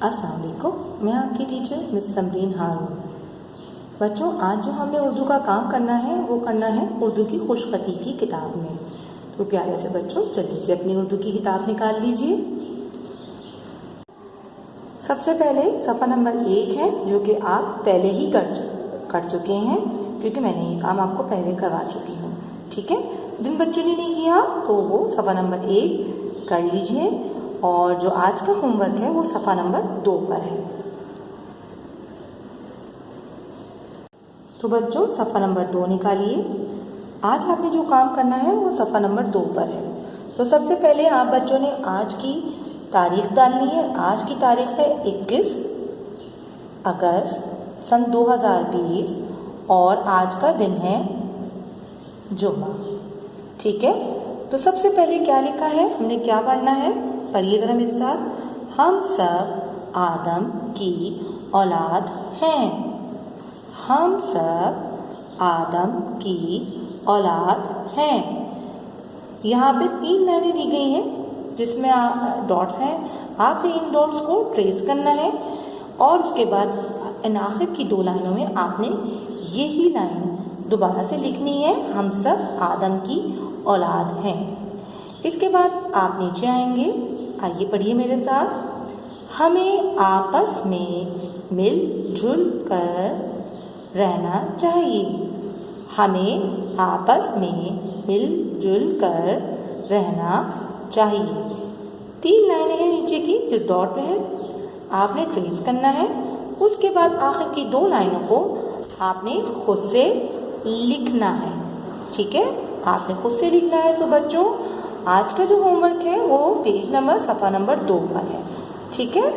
अस्सलाम वालेकुम, मैं आपकी टीचर मिस समरीन हारून। बच्चों, आज जो हमें उर्दू का काम करना है वो करना है उर्दू की खुशखती की किताब में। तो प्यारे से बच्चों, जल्दी से अपनी उर्दू की किताब निकाल लीजिए। सबसे पहले सफ़ा नंबर 1 है, जो कि आप पहले ही कर चुके हैं, क्योंकि मैंने ये काम आपको पहले करवा चुकी हूँ। ठीक है, जिन बच्चों ने नहीं किया तो वो सफ़ा नंबर 1 कर लीजिए, और जो आज का होमवर्क है वो सफ़ा नंबर 2 पर है। तो बच्चों, सफ़ा नंबर 2 निकालिए। आज आपने जो काम करना है वो सफ़ा नंबर 2 पर है। तो सबसे पहले आप बच्चों ने आज की तारीख डालनी है। आज की तारीख है 21 अगस्त सन 2020 और आज का दिन है जुम्मा। ठीक है, तो सबसे पहले क्या लिखा है, हमने क्या पढ़ना है, पढ़िए ज़रा मेरे साथ। हम सब आदम की औलाद हैं। हम सब आदम की औलाद हैं। यहाँ पे 3 लाइनें दी गई हैं जिसमें डॉट्स हैं। आपने इन डॉट्स को ट्रेस करना है और उसके बाद इन आखिर की 2 लाइनों में आपने यही लाइन दोबारा से लिखनी है, हम सब आदम की औलाद हैं। इसके बाद आप नीचे आएंगे, आइए पढ़िए मेरे साथ। हमें आपस में मिलजुल कर रहना चाहिए। हमें आपस में मिलजुल कर रहना चाहिए। 3 लाइनें हैं नीचे की जो डॉट में है, आपने ट्रेस करना है। उसके बाद आखिर की 2 लाइनों को आपने खुद से लिखना है। ठीक है, आपने खुद से लिखना है। तो बच्चों, आज का जो होमवर्क है वो पेज नंबर सफ़ा नंबर 2 पर है। ठीक है।